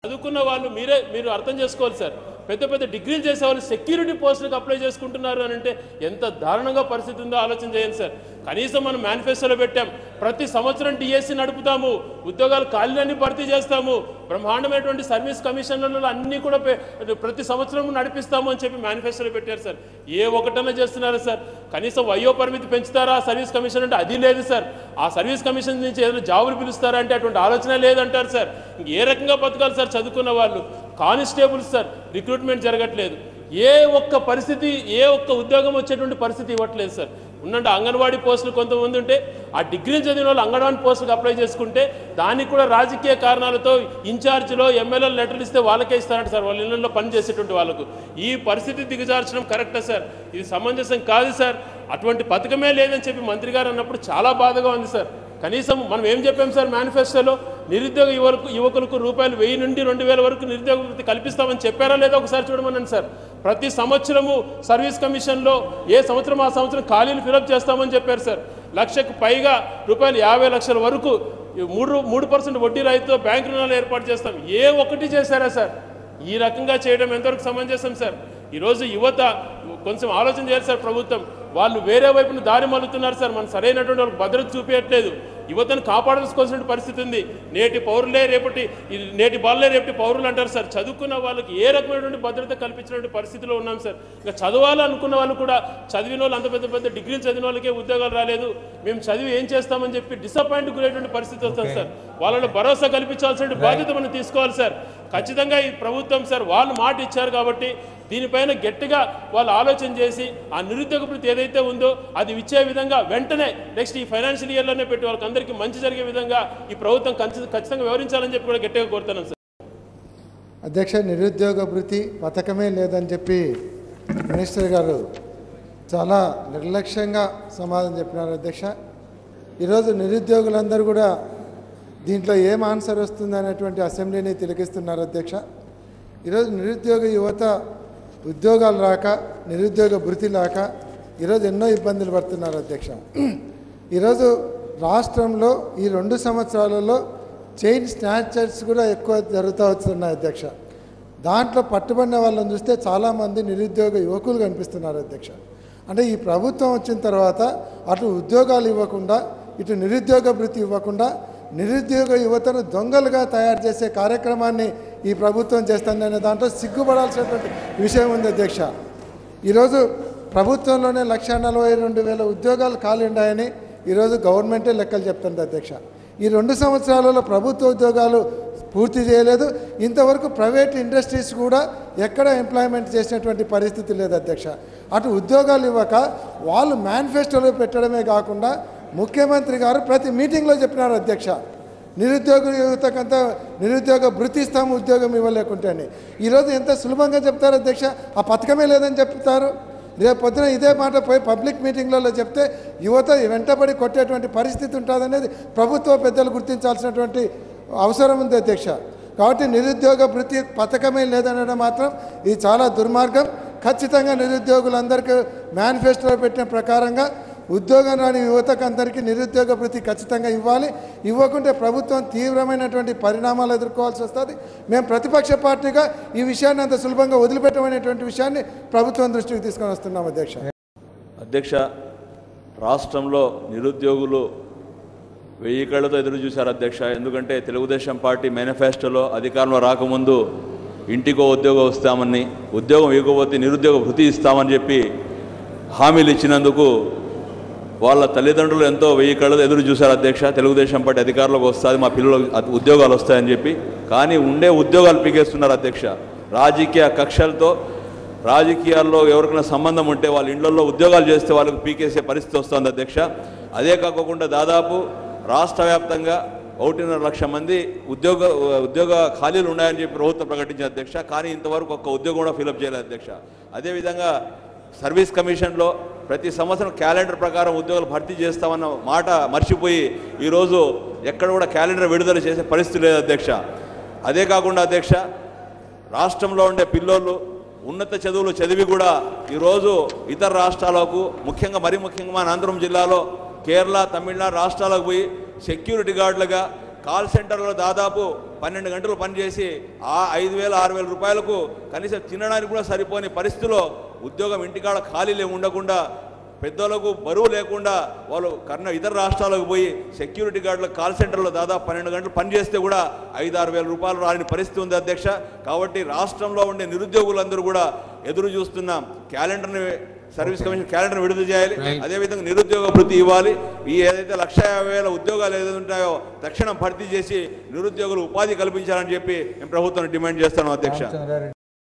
చదువుకున్న వాళ్ళు మీరు అర్థం చేసుకోవాలి సార్. పెద్ద పెద్ద డిగ్రీలు చేసే వాళ్ళు సెక్యూరిటీ పోస్టులకు అప్లై చేసుకుంటున్నారు అని అంటే ఎంత దారుణంగా పరిస్థితి ఉందో ఆలోచన చేయండి సార్. కనీసం మనం మేనిఫెస్టోలో పెట్టాం, ప్రతి సంవత్సరం డిఎస్సి నడుపుతాము, ఉద్యోగాలు ఖాళీలన్నీ భర్తీ చేస్తాము, బ్రహ్మాండమైనటువంటి సర్వీస్ కమిషన్లలో అన్నీ కూడా ప్రతి సంవత్సరం నడిపిస్తాము అని చెప్పి మేనిఫెస్టోలో పెట్టారు సార్. ఏ ఒకటన్నా చేస్తున్నారా సార్? కనీసం వయో పరిమితి పెంచుతారా సర్వీస్ కమిషన్ అంటే అది లేదు సార్. ఆ సర్వీస్ కమిషన్ నుంచి ఏదైనా జాబులు పిలుస్తారా అంటే అటువంటి ఆలోచన లేదంటారు సార్. ఏ రకంగా బతకాలి సార్ చదువుకున్న వాళ్ళు? కానిస్టేబుల్స్ సార్ రిక్రూట్మెంట్ జరగట్లేదు, ఏ ఒక్క పరిస్థితి ఏ ఒక్క ఉద్యోగం వచ్చేటువంటి పరిస్థితి ఇవ్వట్లేదు సార్. ఉన్నంటే అంగన్వాడీ పోస్టులు కొంతమంది ఉంటే ఆ డిగ్రీలు చదివిన వాళ్ళు అంగన్వాడీ పోస్టులకు అప్లై చేసుకుంటే దానికి కూడా రాజకీయ కారణాలతో ఇన్ఛార్జ్లో ఎమ్మెల్యేలు లెటర్లు ఇస్తే వాళ్ళకే ఇస్తారంట సార్, వాళ్ళ ఇళ్లలో పని చేసేటువంటి వాళ్ళకు. ఈ పరిస్థితి దిగజార్చడం కరెక్టా సార్? ఇది సమంజసం కాదు సార్. అటువంటి పథకమే లేదని చెప్పి మంత్రి గారు అన్నప్పుడు చాలా బాధగా ఉంది సార్. కనీసం మనం ఏం చెప్పాం సార్ మేనిఫెస్టోలో? నిరుద్యోగ యువకులకు రూపాయలు 1000 నుండి 2000 వరకు నిరుద్యోగ వృత్తి కల్పిస్తామని చెప్పారా లేదా ఒకసారి చూడమనండి సార్. ప్రతి సంవత్సరము సర్వీస్ కమిషన్లో ఏ సంవత్సరం ఆ సంవత్సరం ఖాళీలు ఫిలప్ చేస్తామని చెప్పారు సార్. లక్షకు పైగా రూపాయలు 50 లక్షల వరకు 3% వడ్డీ రాయితీతో బ్యాంకు రుణాలు ఏర్పాటు చేస్తాం. ఏ ఒక్కటి చేశారా సార్? ఈ రకంగా చేయడం ఎంతవరకు సమంజసం సార్? ఈరోజు యువత కొంచెం ఆలోచన చేయాలి సార్. ప్రభుత్వం వాళ్ళు వేరే వైపున దారి మలుతున్నారు సార్. మనం సరైనటువంటి వాళ్ళకి భద్రత చూపించట్లేదు. యువతను కాపాడాల్సిన పరిస్థితి ఉంది. నేటి బాలలే రేపటి పౌరులు అంటారు సార్. చదువుకున్న వాళ్ళకి ఏ రకమైనటువంటి భద్రత కల్పించినటువంటి పరిస్థితిలో ఉన్నాం సార్. ఇంకా చదవాలనుకున్న వాళ్ళు కూడా చదివిన వాళ్ళు అంత పెద్ద డిగ్రీలు చదివిన వాళ్ళకే ఉద్యోగాలు రాలేదు, మేము చదివి ఏం చేస్తామని చెప్పి డిసప్పాయింట్ గురేటువంటి పరిస్థితి వస్తుంది సార్. వాళ్ళలో భరోసా కల్పించాల్సిన బాధ్యత మనం తీసుకోవాలి సార్. ఖచ్చితంగా ఈ ప్రభుత్వం సార్ వాళ్ళు మాట ఇచ్చారు కాబట్టి దీనిపైన గట్టిగా వాళ్ళు ఆలోచన చేసి ఆ నిరుద్యోగ వృత్తి ఏదైతే ఉందో అది ఇచ్చే విధంగా వెంటనే నెక్స్ట్ ఈ ఫైనాన్షియల్ ఇయర్లోనే పెట్టి వాళ్ళకి అందరికీ మంచి జరిగే విధంగా ఈ ప్రభుత్వం ఖచ్చితంగా వివరించాలని చెప్పి కూడా గట్టిగా కోరుతున్నాం సార్. అధ్యక్ష, నిరుద్యోగ వృత్తి పథకమే లేదని చెప్పి మినిస్టర్ గారు చాలా నిర్లక్ష్యంగా సమాధానం చెప్పినారు అధ్యక్ష. ఈరోజు నిరుద్యోగులందరూ కూడా దీంట్లో ఏం ఆన్సర్ వస్తుంది అనేటువంటి అసెంబ్లీని తిలకిస్తున్నారు అధ్యక్ష. ఈరోజు నిరుద్యోగ యువత ఉద్యోగాలు రాక నిరుద్యోగ భృతి రాక ఈరోజు ఎన్నో ఇబ్బందులు పడుతున్నారు అధ్యక్ష. ఈరోజు రాష్ట్రంలో ఈ 2 సంవత్సరాలలో చైన్ స్నాచర్స్ కూడా ఎక్కువ జరుగుతూ వస్తున్నాయి అధ్యక్ష. దాంట్లో పట్టుబడిన వాళ్ళని చూస్తే చాలామంది నిరుద్యోగ యువకులు కనిపిస్తున్నారు అధ్యక్ష. అంటే ఈ ప్రభుత్వం వచ్చిన తర్వాత అటు ఉద్యోగాలు ఇవ్వకుండా ఇటు నిరుద్యోగ భృతి ఇవ్వకుండా నిరుద్యోగ యువతను దొంగలుగా తయారు చేసే కార్యక్రమాన్ని ఈ ప్రభుత్వం చేస్తుందనే దాంట్లో సిగ్గుపడాల్సినటువంటి విషయం ఉంది అధ్యక్ష. ఈరోజు ప్రభుత్వంలోనే 1,42,000 ఉద్యోగాలు ఖాళీ ఉన్నాయని ఈరోజు గవర్నమెంటే లెక్కలు చెప్తుంది అధ్యక్ష. ఈ 2 సంవత్సరాలలో ప్రభుత్వ ఉద్యోగాలు పూర్తి చేయలేదు. ఇంతవరకు ప్రైవేట్ ఇండస్ట్రీస్ కూడా ఎక్కడ ఎంప్లాయ్మెంట్ చేసినటువంటి పరిస్థితి లేదు అధ్యక్ష. అటు ఉద్యోగాలు ఇవ్వక వాళ్ళు మేనిఫెస్టోలో పెట్టడమే కాకుండా ముఖ్యమంత్రి గారు ప్రతి మీటింగ్లో చెప్పినారు అధ్యక్ష, నిరుద్యోగ యువతకంతా నిరుద్యోగ భృతి ఇస్తాము ఉద్యోగం ఇవ్వలేకుంటే అని. ఈరోజు ఎంత సులభంగా చెప్తారు అధ్యక్ష, ఆ పథకమే లేదని చెప్తారు. రేపు పొద్దున ఇదే మాట పోయి పబ్లిక్ మీటింగ్లలో చెప్తే యువత వెంటబడి కొట్టేటువంటి పరిస్థితి ఉంటుందనేది ప్రభుత్వ పెద్దలు గుర్తించాల్సినటువంటి అవసరం ఉంది అధ్యక్ష. కాబట్టి నిరుద్యోగ భృతి పథకమే లేదనడం మాత్రం ఇది చాలా దుర్మార్గం. ఖచ్చితంగా నిరుద్యోగులందరికీ మేనిఫెస్టోలో పెట్టిన ప్రకారంగా ఉద్యోగం రాని యువతకు అందరికీ నిరుద్యోగ భృతి ఖచ్చితంగా ఇవ్వాలి. ఇవ్వకుంటే ప్రభుత్వం తీవ్రమైనటువంటి పరిణామాలు ఎదుర్కోవాల్సి వస్తుంది. మేము ప్రతిపక్ష పార్టీగా ఈ విషయాన్ని అంత సులభంగా వదిలిపెట్టమనేటువంటి విషయాన్ని ప్రభుత్వం దృష్టికి తీసుకొని వస్తున్నాం అధ్యక్ష. రాష్ట్రంలో నిరుద్యోగులు 1000 కళ్ళతో ఎదురు చూశారు అధ్యక్ష. ఎందుకంటే తెలుగుదేశం పార్టీ మేనిఫెస్టోలో అధికారంలో రాకముందు ఇంటికో ఉద్యోగం ఇస్తామని, ఉద్యోగం ఇవ్వకపోతే నిరుద్యోగ భృతి ఇస్తామని చెప్పి హామీలు ఇచ్చినందుకు వాళ్ళ తల్లిదండ్రులు ఎంతో 1000 కళ్ళతో ఎదురు చూశారు అధ్యక్ష. తెలుగుదేశం పార్టీ అధికారంలోకి వస్తుంది, మా పిల్లలకు ఉద్యోగాలు వస్తాయని చెప్పి. కానీ ఉండే ఉద్యోగాలు పీకేస్తున్నారు అధ్యక్ష. రాజకీయ కక్షలతో రాజకీయాల్లో ఎవరికైనా సంబంధం ఉంటే వాళ్ళ ఇళ్లలో ఉద్యోగాలు చేస్తే వాళ్ళకు పీకేసే పరిస్థితి వస్తుంది అధ్యక్ష. అదే కాకుండా దాదాపు రాష్ట్ర వ్యాప్తంగా 1.5 లక్ష మంది ఉద్యోగ ఖాళీలు ఉన్నాయని చెప్పి ప్రభుత్వం ప్రకటించింది అధ్యక్ష. కానీ ఇంతవరకు ఒక్క ఉద్యోగం కూడా ఫిలప్ చేయలేదు అధ్యక్ష. అదేవిధంగా సర్వీస్ కమిషన్లో ప్రతి సంవత్సరం క్యాలెండర్ ప్రకారం ఉద్యోగాలు భర్తీ చేస్తామన్న మాట మర్చిపోయి ఈరోజు ఎక్కడ కూడా క్యాలెండర్ విడుదల చేసే పరిస్థితి లేదు అధ్యక్ష. అదే కాకుండా అధ్యక్ష, రాష్ట్రంలో ఉండే పిల్లోళ్ళు ఉన్నత చదువులు చదివి కూడా ఈరోజు ఇతర రాష్ట్రాలకు ముఖ్యంగా మన ఆంధ్రం జిల్లాలో కేరళ, తమిళనాడు రాష్ట్రాలకు పోయి సెక్యూరిటీ గార్డులుగా కాల్ సెంటర్లో దాదాపు 12 గంటలు పనిచేసి ఆ 5,000 6,000 రూపాయలకు కనీసం తినడానికి కూడా సరిపోని పరిస్థితిలో ఉద్యోగం ఇంటికాడ ఖాళీలే ఉండకుండా పెద్దలకు బరువు లేకుండా వాళ్ళు ఇతర రాష్ట్రాలకు పోయి సెక్యూరిటీ గార్డుల కాల్ సెంటర్లో దాదాపు 12 గంటలు పనిచేస్తే కూడా 5-6 వేల రూపాయలు రాని పరిస్థితి ఉంది అధ్యక్ష. కాబట్టి రాష్ట్రంలో ఉండే నిరుద్యోగులందరూ కూడా ఎదురు చూస్తున్నాం. క్యాలెండర్ని సర్వీస్ కమిషన్ క్యాలెండర్ విడుదల చేయాలి. అదేవిధంగా నిరుద్యోగ భృతి ఇవ్వాలి. ఈ ఏదైతే 150,000 ఉద్యోగాలు ఏదైతే ఉంటాయో తక్షణం భర్తీ చేసి నిరుద్యోగులు ఉపాధి కల్పించాలని చెప్పి మేము ప్రభుత్వాన్ని డిమాండ్ చేస్తాను అధ్యక్ష.